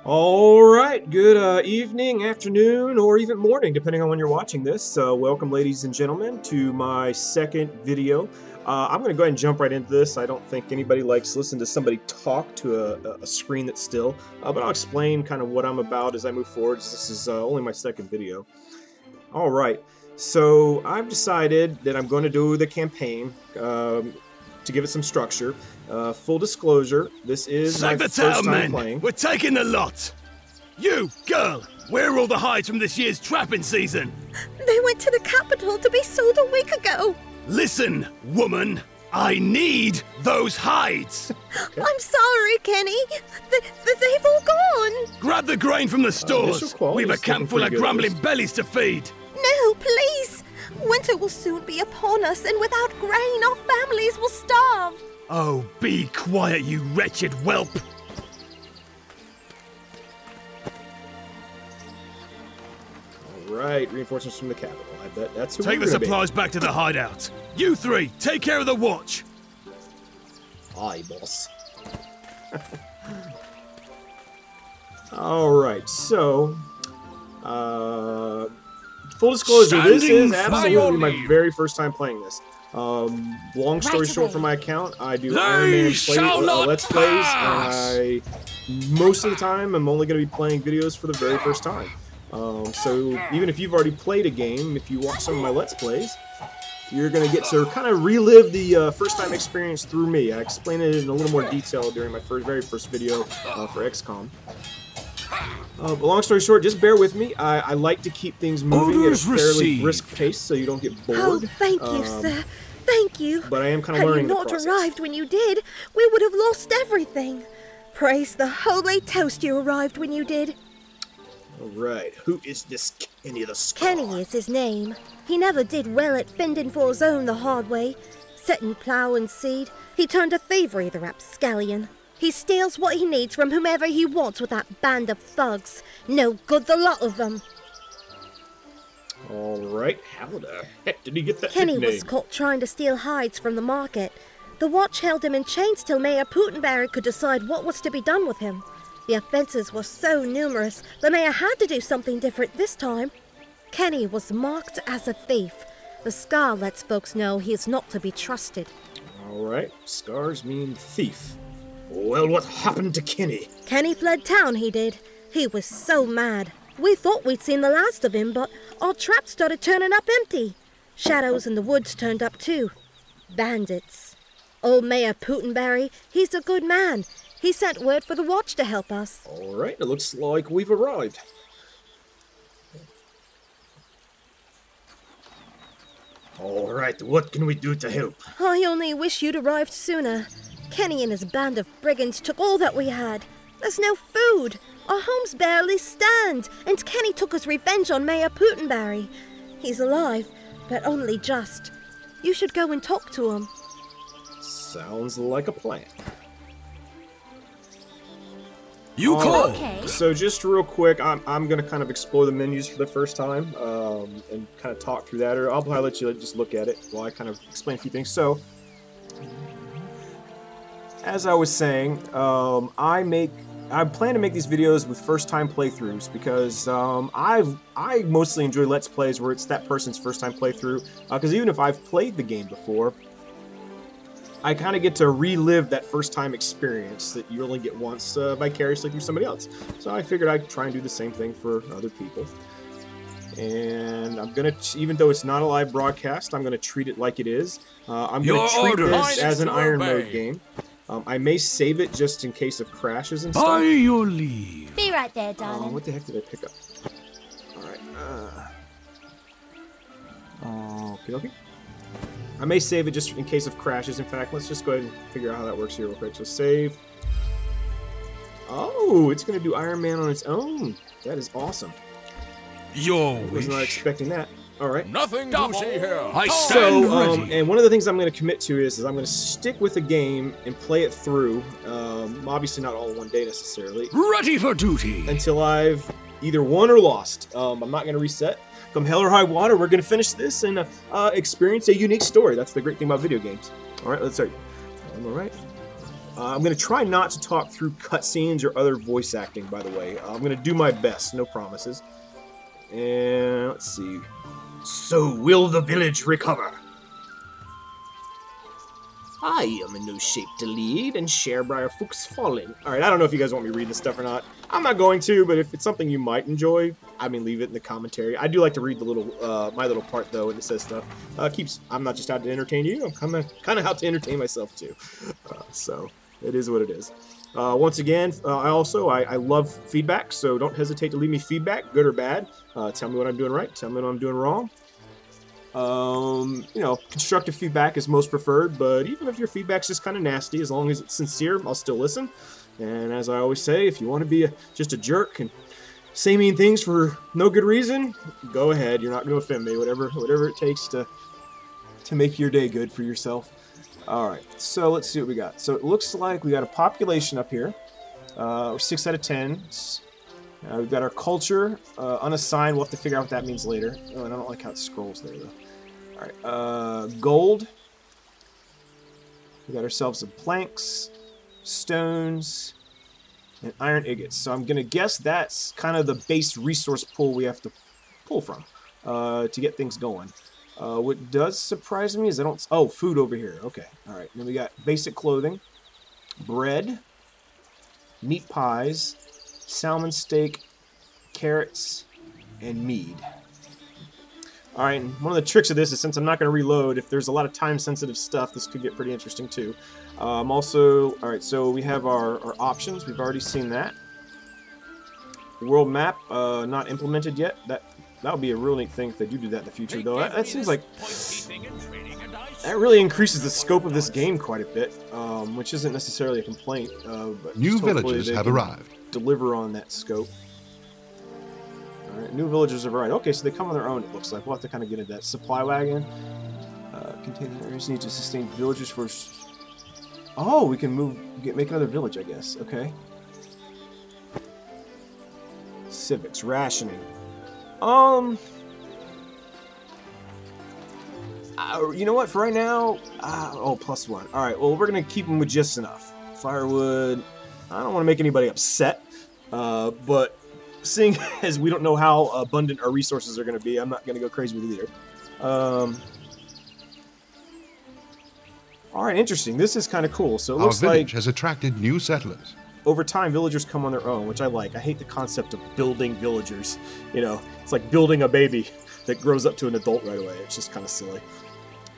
Alright, good evening, afternoon, or even morning, depending on when you're watching this. Welcome, ladies and gentlemen, to my second video. I'm going to go ahead and jump right into this. I don't think anybody likes listening to somebody talk to a screen that's still, but I'll explain kind of what I'm about as I move forward. This is only my second video. Alright, so I've decided that I'm going to do the campaign to give it some structure. Full disclosure, this is my first time playing. We're taking the lot! You, girl, where are all the hides from this year's trapping season? They went to the capital to be sold a week ago. Listen, woman, I need those hides! Okay. I'm sorry, Kenny. They've all gone. Grab the grain from the stores. We've a camp full of grumbling bellies to feed. No, please. Winter will soon be upon us, and without grain, our families will starve. Oh, be quiet, you wretched whelp! Alright, reinforcements from the capital. I bet that's who Take the supplies back to the hideout. You three, take care of the watch. Aye, boss. Alright, so... full disclosure, this is absolutely my very first time playing this. Long story short, for my account, I do Iron Man Let's Plays, and most of the time, I'm only going to be playing videos for the very first time. So even if you've already played a game, if you watch some of my Let's Plays, you're going to get to kind of relive the first-time experience through me. I explained it in a little more detail during my very first video for XCOM. But long story short, just bear with me. I like to keep things moving at a fairly brisk pace so you don't get bored. Oh, thank you, sir. Thank you. But I am kind of learning the process. Had you not arrived when you did, we would have lost everything. Praise the holy toast you arrived when you did. Alright, who is this Kenny the Scar? Kenny is his name. He never did well at fending for his own the hard way. Setting plough and seed, he turned to thievery, the rapscallion. He steals what he needs from whomever he wants with that band of thugs. No good, the lot of them. Alright, how the heck did he get that Kenny nickname? was caught trying to steal hides from the market. The watch held him in chains till Mayor Putenberry could decide what was to be done with him. The offences were so numerous, the mayor had to do something different this time. Kenny was marked as a thief. The scar lets folks know he is not to be trusted. Alright, scars mean thief. Well, what happened to Kenny? Kenny fled town, he did. He was so mad. We thought we'd seen the last of him, but our traps started turning up empty. Shadows in the woods turned up too. Bandits. Old Mayor Putenberry, he's a good man. He sent word for the watch to help us. Alright, it looks like we've arrived. Alright, what can we do to help? I only wish you'd arrived sooner. Kenny and his band of brigands took all that we had. There's no food. Our homes barely stand, and Kenny took his revenge on Mayor Putenberry. He's alive, but only just. You should go and talk to him. Sounds like a plan. You call! Okay. So just real quick, I'm going to kind of explore the menus for the first time and kind of talk through that, or I'll probably let you just look at it while I kind of explain a few things. So, as I was saying, I plan to make these videos with first-time playthroughs because I mostly enjoy Let's Plays where it's that person's first-time playthrough. Because even if I've played the game before, I kind of get to relive that first-time experience that you only get once vicariously through somebody else. So I figured I'd try and do the same thing for other people. And I'm gonna, even though it's not a live broadcast, I'm gonna treat it like it is. I'm gonna treat this as an Iron Mode game. I may save it just in case of crashes and stuff. By your leave. Be right there, darling. What the heck did I pick up? Alright, okay. I may save it just in case of crashes. In fact, let's just go ahead and figure out how that works here real quick. So save. Oh, it's going to do Iron Man on its own. That is awesome. Your I was not expecting that. Alright. Nothing to see here. I stand ready. And one of the things I'm going to commit to is I'm going to stick with the game and play it through. Obviously not all in one day necessarily. Ready for duty. Until I've either won or lost. I'm not going to reset. Come hell or high water, we're going to finish this and experience a unique story. That's the great thing about video games. Alright, let's start. Alright. I'm going to try not to talk through cutscenes or other voice acting, by the way. I'm going to do my best, no promises. And let's see. So will the village recover? I am in no shape to lead, and Sharebriar Fook's falling. Alright, I don't know if you guys want me to read this stuff or not. I'm not going to, but if it's something you might enjoy, I mean, leave it in the commentary. I do like to read the little, my little part, though, when it says stuff. I'm not just out to entertain you, I'm kind of out to entertain myself, too. So, it is what it is. Once again, I love feedback, so don't hesitate to leave me feedback, good or bad. Tell me what I'm doing right, tell me what I'm doing wrong. You know, constructive feedback is most preferred, but even if your feedback's just kind of nasty, as long as it's sincere, I'll still listen. And as I always say, if you want to be just a jerk and say mean things for no good reason, go ahead. You're not going to offend me. Whatever it takes to make your day good for yourself. All right, so let's see what we got. So it looks like we got a population up here. 6 out of 10. We've got our culture, unassigned. We'll have to figure out what that means later. Oh, and I don't like how it scrolls there, though. Alright, gold. We got ourselves some planks, stones, and iron ingots. So I'm going to guess that's kind of the base resource pool we have to pull from to get things going. What does surprise me is I don't... Oh, food over here. Okay, alright. Then we got basic clothing, bread, meat pies, salmon steak, carrots, and mead. Alright, and one of the tricks of this is since I'm not going to reload, if there's a lot of time-sensitive stuff, this could get pretty interesting too. Alright, so we have our options. We've already seen that. World map, not implemented yet. That would be a real neat thing if they do that in the future, though. That seems like... That really increases the scope of this game quite a bit, which isn't necessarily a complaint. But New villagers have arrived. Deliver on that scope. Alright, new villagers have arrived. Okay, so they come on their own, it looks like. We'll have to kind of get into that. Supply wagon. Containing areas need to sustain villagers for... Oh, we can make another village, I guess. Okay. Civics, rationing. You know what? For right now, oh, +1. All right. Well, we're gonna keep them with just enough firewood. I don't want to make anybody upset, but seeing as we don't know how abundant our resources are gonna be, I'm not gonna go crazy with it either. All right, interesting. This is kind of cool. So it looks like our village has attracted new settlers. Over time, villagers come on their own, which I like. I hate the concept of building villagers. You know, it's like building a baby that grows up to an adult right away. It's just kind of silly.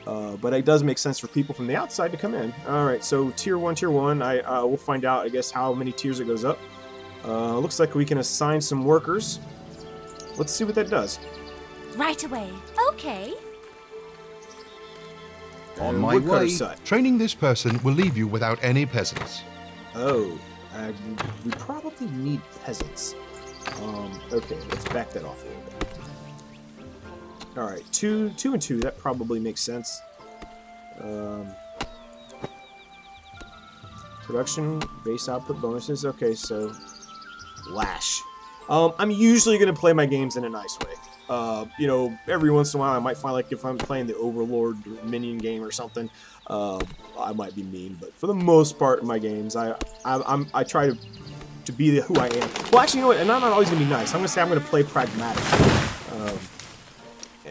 But it does make sense for people from the outside to come in. Alright, so tier 1. We'll find out, I guess, how many tiers it goes up. Looks like we can assign some workers. Let's see what that does. Right away. Okay. On my way, training this person will leave you without any peasants. Oh, we probably need peasants. Okay, let's back that off a little bit. Alright, 2 and 2, that probably makes sense. Production, base output bonuses. Okay, so Lash. I'm usually going to play my games in a nice way. You know, every once in a while I might find like if I'm playing the Overlord minion game or something, I might be mean, but for the most part in my games, I try to be who I am. Well, actually, you know what? And I'm not always gonna be nice. I'm gonna say I'm gonna play pragmatic,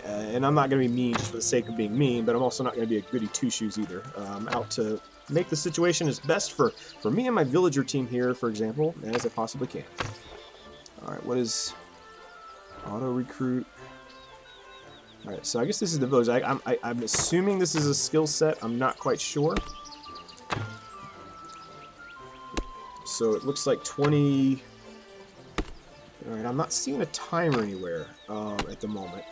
and I'm not gonna be mean just for the sake of being mean, but I'm also not gonna be a goody two shoes either. I'm out to make the situation as best for me and my villager team here, for example, as I possibly can. All right, what is auto recruit? All right, so I guess this is the village. I'm assuming this is a skill set. I'm not quite sure. So it looks like 20. All right, I'm not seeing a timer anywhere at the moment.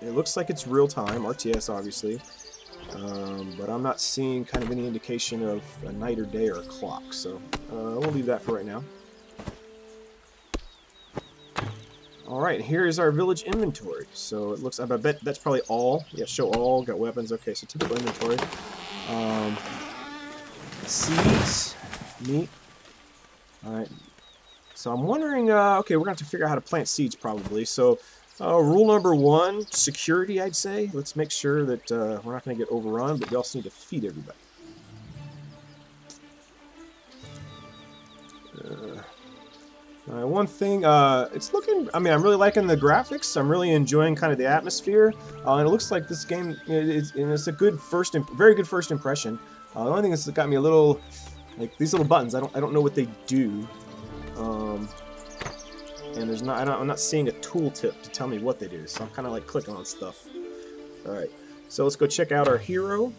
It looks like it's real time, RTS obviously, but I'm not seeing kind of any indication of a night or day or a clock. So we'll leave that for right now. Alright, here is our village inventory. So it looks, I bet that's probably all. Yeah, show all, got weapons. Okay, so typical inventory. Seeds, meat. Alright, so I'm wondering, okay, we're going to have to figure out how to plant seeds probably. So rule number 1, security, I'd say. Let's make sure that we're not going to get overrun, but we also need to feed everybody. One thing, it's looking, I mean, I'm really liking the graphics. I'm really enjoying kind of the atmosphere. And it looks like this game, it's a good very good first impression. The only thing that's got me a little, like these little buttons, I don't know what they do. And there's not, I'm not seeing a tooltip to tell me what they do. So I'm kind of like clicking on stuff. All right, so let's go check out our hero.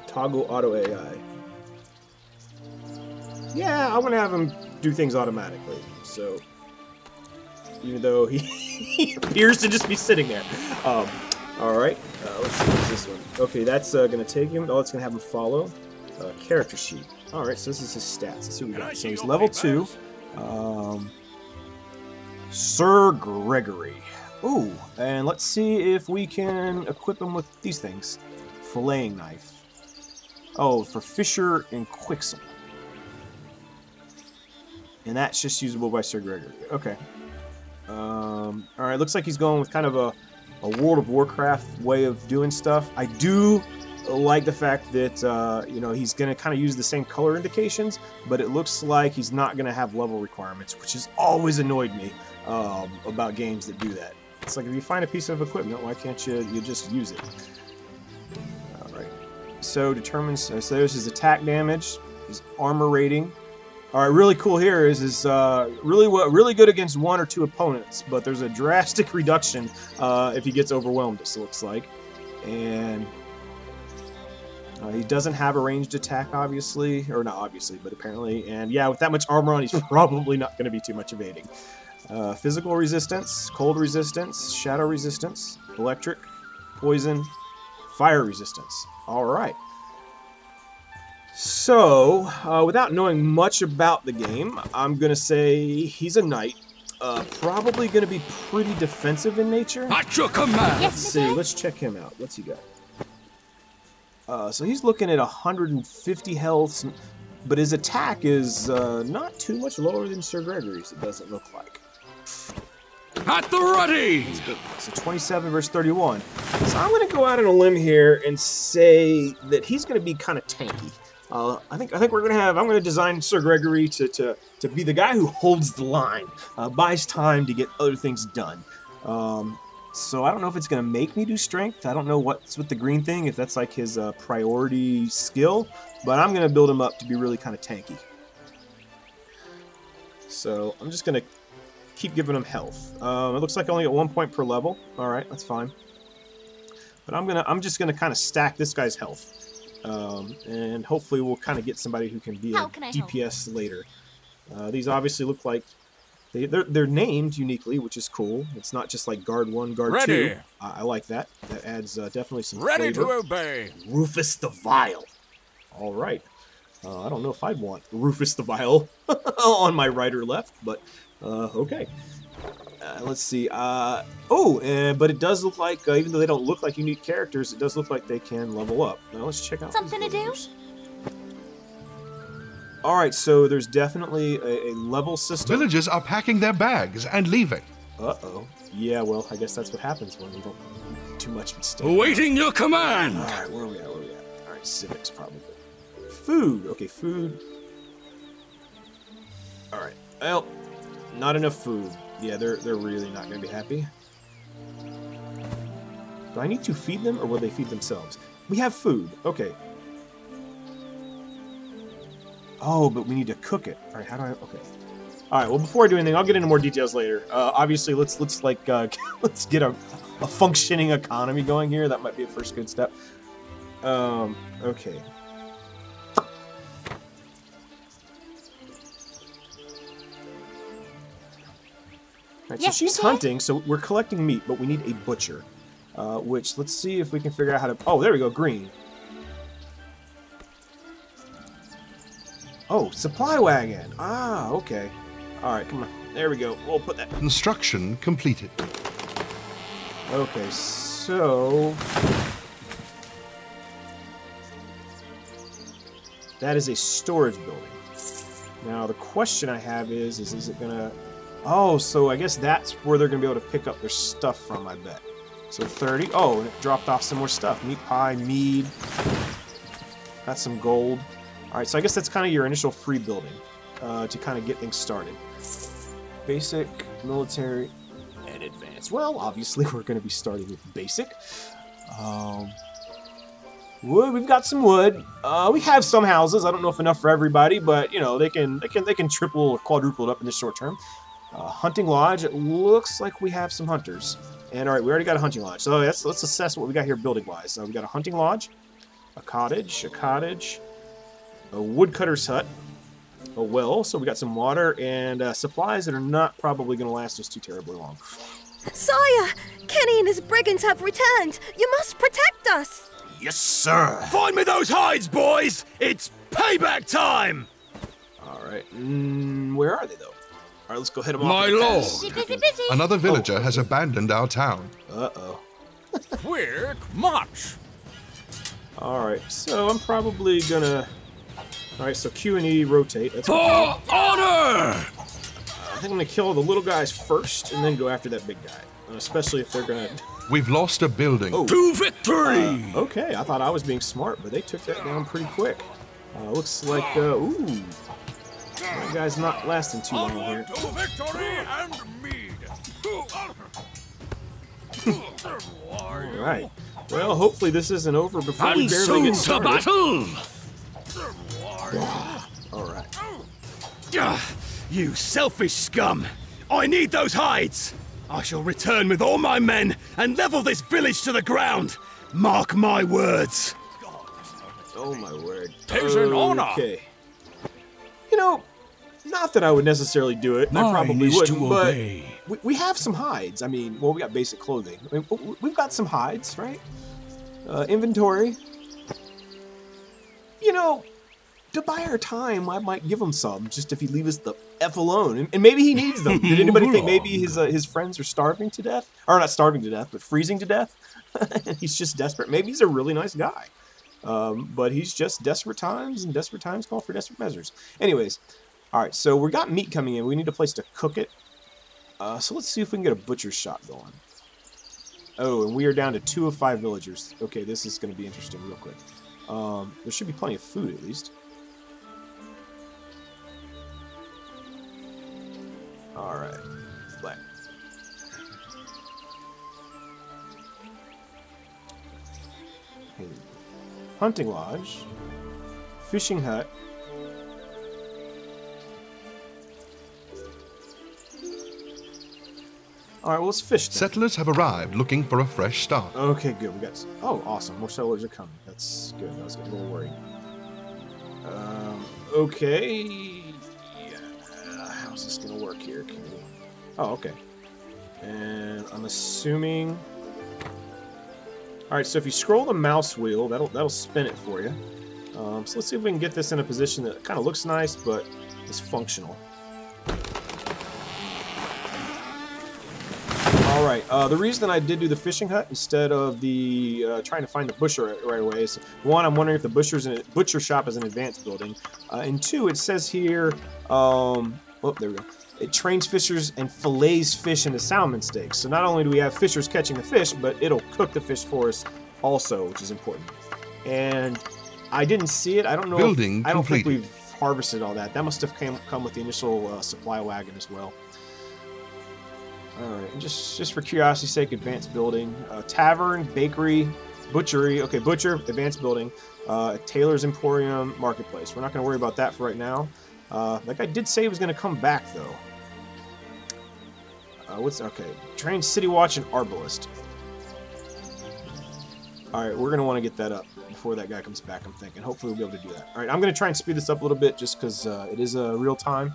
Toggle auto AI. Yeah, I want to have him do things automatically. So, even though he appears to just be sitting there. All right, let's see what's this one. Okay, that's gonna take him. Oh, it's gonna have him follow. Character sheet. All right, so this is his stats. Let's see what we got. So he's level 2. Sir Gregory. Ooh, and let's see if we can equip him with these things. Filleting knife. Oh, for Fisher and Quixel. And that's just usable by Sir Gregory. Okay. Alright, looks like he's going with kind of a World of Warcraft way of doing stuff. I do like the fact that, you know, he's going to kind of use the same color indications, but it looks like he's not going to have level requirements, which has always annoyed me about games that do that. It's like if you find a piece of equipment, why can't you just use it? Alright. So determines, so there's his attack damage, his armor rating. Alright, really cool here is really good against 1 or 2 opponents, but there's a drastic reduction if he gets overwhelmed, it looks like. And he doesn't have a ranged attack, obviously, or not obviously, but apparently. And yeah, with that much armor on, he's probably not going to be too much evading. Physical resistance, cold resistance, shadow resistance, electric, poison, fire resistance. Alright. So, without knowing much about the game, I'm going to say he's a knight. Probably going to be pretty defensive in nature. At your command! Let's see, let's check him out. What's he got? So he's looking at 150 health, but his attack is not too much lower than Sir Gregory's, it doesn't look like. At the ready! So 27 versus 31. So I'm going to go out on a limb here and say that he's going to be kind of tanky. I think we're gonna have. I'm gonna design Sir Gregory to be the guy who holds the line, buys time to get other things done. So I don't know if it's gonna make me do strength. I don't know what's with the green thing, if that's like his priority skill, but I'm gonna build him up to be really kind of tanky. So I'm just gonna keep giving him health. It looks like I only get 1 point per level. All right, that's fine. But I'm just gonna kind of stack this guy's health. And hopefully we'll kind of get somebody who can be a DPS later. These obviously look like they're named uniquely, which is cool. It's not just like guard 1, guard 2. I like that. That adds definitely some flavor. Ready to obey. Rufus the Vile. All right. I don't know if I'd want Rufus the Vile on my right or left, but okay. Let's see. But it does look like, even though they don't look like unique characters, it does look like they can level up. Now let's check out something to do. Alright, so there's definitely a level system. Villagers are packing their bags and leaving. Uh-oh. Yeah, well, I guess that's what happens when you don't do too much mistake. Awaiting your command! Alright, where are we at? Alright, civics, probably. Food. Okay, food. Alright. Well, not enough food. Yeah, they're really not going to be happy. Do I need to feed them, or will they feed themselves? We have food. Okay. Oh, but we need to cook it. All right, how do I... Okay. All right, well, before I do anything, I'll get into more details later. Obviously, let's get a functioning economy going here. That might be a first good step. Okay. Right, so she's hunting, so we're collecting meat, but we need a butcher. Which, let's see if we can figure out how to... Oh, there we go, green. Oh, supply wagon. Ah, okay. Alright, come on. There we go. We'll put that... Construction completed. Okay, so... That is a storage building. Now, the question I have is it gonna... Oh, so I guess that's where they're going to be able to pick up their stuff from, I bet. So 30. Oh, and it dropped off some more stuff. Meat pie, mead. Got some gold. Alright, so I guess that's kind of your initial free building to kind of get things started. Basic, military, and advanced. Well, obviously we're going to be starting with basic. Wood, we've got some wood. We have some houses. I don't know if enough for everybody, but you know they can triple or quadruple it up in the short term. Hunting lodge. It looks like we have some hunters. And all right, we already got a hunting lodge. So let's assess what we got here building wise. So we got a hunting lodge, a cottage, a woodcutter's hut, a well. So we got some water and supplies that are not probably going to last us too terribly long. Sire, Kenny and his brigands have returned. You must protect us. Yes, sir. Find me those hides, boys! It's payback time! Alright, where are they, though? Alright, let's go hit them off. My lord! Busy. Another villager has abandoned our town. Uh-oh. Quick march! Alright, so I'm probably gonna... Alright, so Q and E rotate. That's For honor! I think I'm gonna kill the little guys first, and then go after that big guy. Especially if they're gonna... We've lost a building. Oh. To victory! Okay, I thought I was being smart, but they took that down pretty quick. Looks like, ooh. That guy's not lasting too long here. To victory and mead! Alright. Well, hopefully this isn't over before we And barely soon get to started. battle! Alright. You selfish scum! I need those hides! I shall return with all my men and level this village to the ground! Mark my words! Oh my word. Tis an honor. Okay. You know, not that I would necessarily do it, and I probably wouldn't, but we have some hides. I mean, well, we got basic clothing. I mean, we've got some hides, right? Inventory. You know, to buy our time, I might give him some, just if he leave us the F alone. And maybe he needs them. Did anybody think maybe his friends are starving to death? Or not starving to death, but freezing to death? He's just desperate. Maybe he's a really nice guy. But he's just desperate times, and desperate times call for desperate measures. Anyways, alright, so we got meat coming in. We need a place to cook it. So let's see if we can get a butcher's shop going. Oh, and we are down to 2 of 5 villagers. Okay, this is going to be interesting real quick. There should be plenty of food, at least. Alright, black. Hunting lodge, fishing hut. Alright, well, let's fish then. Settlers have arrived looking for a fresh start. Okay, good. We got... Oh, awesome. More settlers are coming. That's good. I was getting a little worried. Okay. Yeah. How's this going to work here? Can we... Oh, okay. And I'm assuming... Alright, so if you scroll the mouse wheel, that'll spin it for you. So let's see if we can get this in a position that kind of looks nice, but is functional. Alright, the reason I did do the fishing hut instead of the trying to find the butcher right away is, one, I'm wondering if the butcher shop is an advanced building, and two, it says here, oh, there we go. It trains fishers and fillets fish into salmon steaks. So not only do we have fishers catching the fish, but it'll cook the fish for us also, which is important. And I didn't see it. I don't know. I don't think we've harvested all that. That must have come with the initial supply wagon as well. All right, and just for curiosity's sake, advanced building, tavern, bakery, butchery. Okay, butcher, advanced building, tailor's emporium, marketplace. We're not going to worry about that for right now. That guy did say he was going to come back, though. Okay? Train City Watch and Arbalist. Alright, we're going to want to get that up before that guy comes back, I'm thinking. Hopefully we'll be able to do that. Alright, I'm going to try and speed this up a little bit just because it is real time.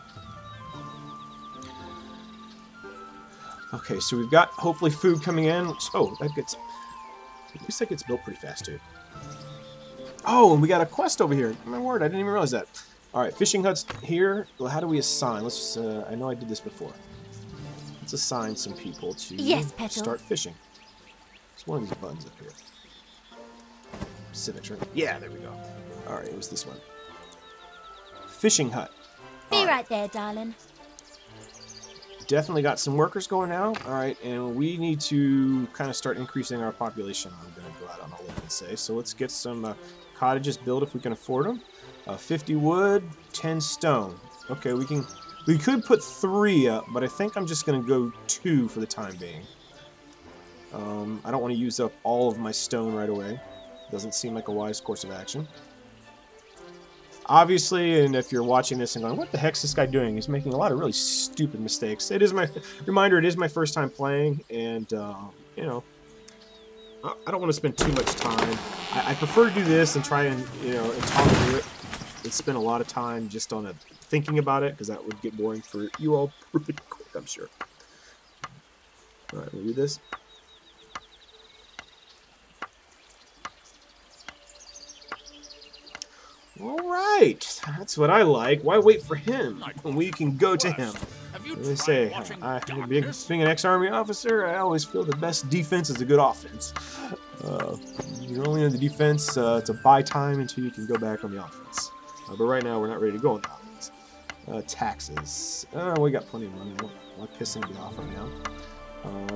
Okay, so we've got, hopefully, food coming in. Oh, at least that gets built pretty fast, too. Oh, and we got a quest over here. My word, I didn't even realize that. Alright, fishing huts here. Well, how do we assign? Let's just, I know I did this before. Let's assign some people to start fishing. It's one of these buttons up here. Civics, right? Yeah, there we go. Alright, it was this one. Fishing hut. Be right there, darling. Definitely got some workers going now. Alright, and we need to kind of start increasing our population. I'm going to go out on a limb and say. So let's get some cottages built if we can afford them. 50 wood, 10 stone. Okay, we could put 3 up, but I think I'm just gonna go 2 for the time being. I don't want to use up all of my stone right away. Doesn't seem like a wise course of action. Obviously, and if you're watching this and going, what the heck's this guy doing? He's making a lot of really stupid mistakes. It is my reminder, it is my first time playing, and, you know, I don't want to spend too much time. I prefer to do this and try and, you know, and talk through it and spend a lot of time just on thinking about it, because that would get boring for you all pretty quick, I'm sure. Alright, we'll do this. Alright, that's what I like. Why wait for him when we can go to him? They say, being an ex-army officer, I always feel the best defense is a good offense. You're only in the defense to buy time until you can go back on the offense. But right now, we're not ready to go on the offense. Taxes. We got plenty of money. I'll piss anybody off right now.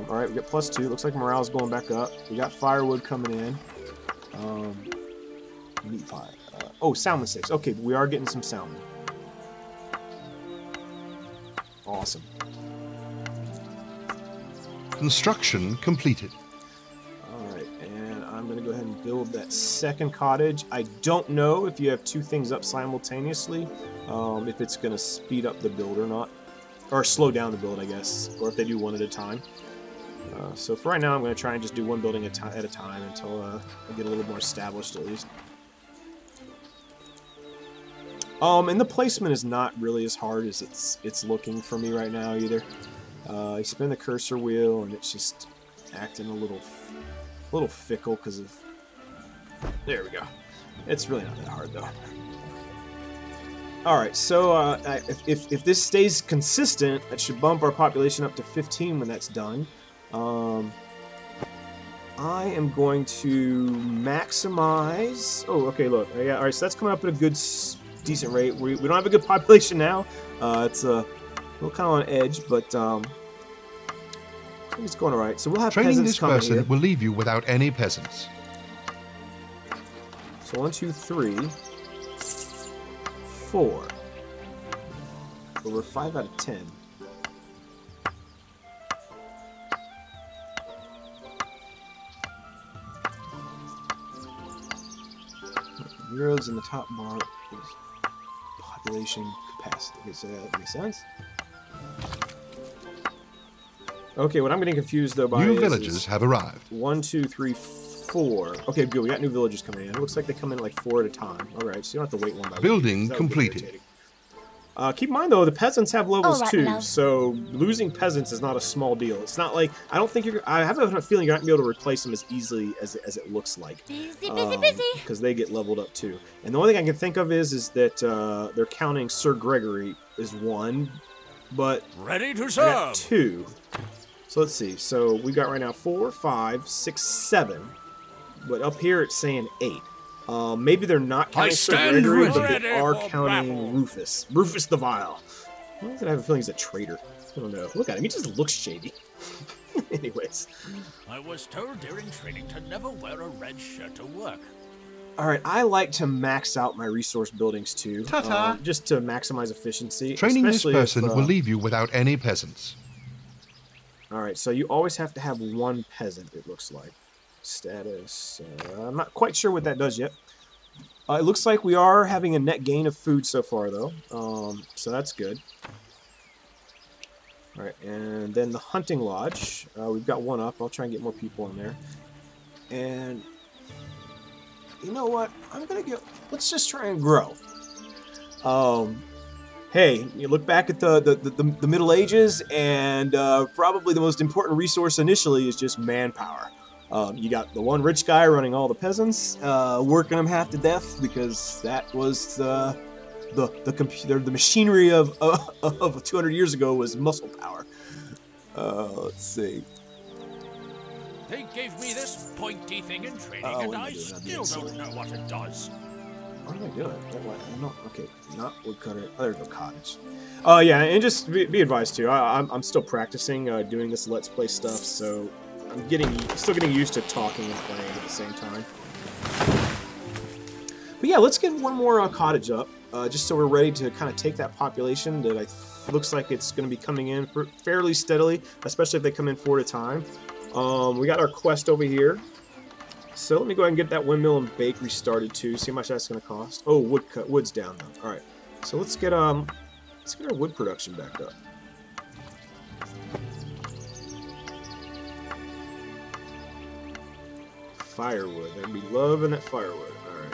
Alright, we got +2. Looks like morale's going back up. We got firewood coming in. Meat pie. Oh, salmon steaks. Okay, we are getting some salmon. Awesome. Construction completed. Alright, and I'm going to go ahead and build that second cottage. I don't know if you have 2 things up simultaneously, if it's going to speed up the build or not. Or slow down the build, I guess. Or if they do one at a time. So for right now, I'm going to try and just do one building at a time until I get a little more established at least. And the placement is not really as hard as it's looking for me right now either. I spin the cursor wheel and it's just acting a little fickle because of. There we go. It's really not that hard though. All right, so if this stays consistent, that should bump our population up to 15 when that's done. I am going to maximize. Oh, okay. Look, yeah. All right, so that's coming up at a good. Decent rate. We don't have a good population now. It's a little kind of on edge, but it's going alright. So we'll have training peasants this coming person here. will leave you without any peasants. So 1, 2, 3, 4. So we're 5 out of 10. Zeros in the top bar is population capacity. Okay, so that makes sense. Okay, what I'm getting confused though by new villagers have arrived. 1, 2, 3, 4. Okay, good. We got new villagers coming in. It looks like they come in like 4 at a time. All right, so you don't have to wait one by one. Building completed. Keep in mind though, the peasants have levels too, love. so losing peasants is not a small deal. It's not like I don't think I have a feeling you're not gonna be able to replace them as easily as it looks like. Busy. Because they get leveled up too. And the only thing I can think of is that they're counting Sir Gregory as 1, but Ready to I got serve. 2. So let's see. So we got right now 4, 5, 6, 7, but up here it's saying 8. Maybe they're not counting Sir stand Gregory, but ready they are for counting battle. Rufus. Rufus the Vile. Why does it have a feeling he's a traitor? I don't know. Look at him. He just looks shady. Anyways. I was told during training to never wear a red shirt to work. Alright, I like to max out my resource buildings too. Ta-ta. Just to maximize efficiency. Training this especially person if, will leave you without any peasants. Alright, so you always have to have 1 peasant, it looks like. Status. I'm not quite sure what that does yet. It looks like we are having a net gain of food so far, though. So that's good. Alright, and then the hunting lodge. We've got 1 up. I'll try and get more people in there. And you know what? I'm gonna go. Let's just try and grow. Hey, you look back at the Middle Ages, and probably the most important resource initially is just manpower. You got the one rich guy running all the peasants, working them half to death because that was the machinery of 200 years ago was muscle power. Let's see. They gave me this pointy thing in training, and I still don't know what it does. What am I doing? No, okay, not woodcutter. Oh, there's no cottage. Yeah, and just be advised too. I'm still practicing doing this Let's Play stuff, so I'm still getting used to talking and playing at the same time. But yeah, let's get one more cottage up, just so we're ready to kind of take that population that looks like it's going to be coming in fairly steadily, especially if they come in 4 at a time. We got our quest over here. So let me go ahead and get that windmill and bakery started too. See how much that's going to cost. Oh, wood's down though. All right, so let's get our wood production back up. Firewood. I'd be loving that firewood. All right.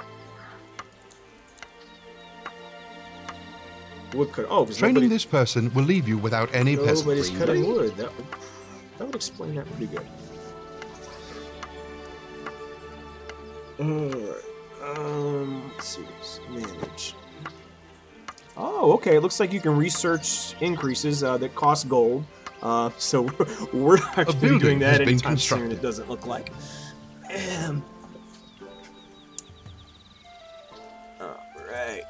Wood cut. Oh, training this person will leave you without any peasants. Nobody's cutting wood. That would explain that pretty good. Alright, let's see, manage. Oh, okay, it looks like you can research increases that cost gold. So we're not going to be doing that anytime soon, it doesn't look like. Alright.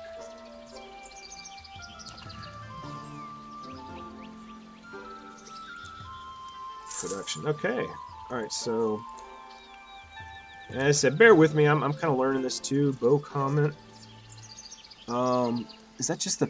Production, okay. Alright, so... As I said, bear with me. I'm kind of learning this too. Bow comment. Is that just the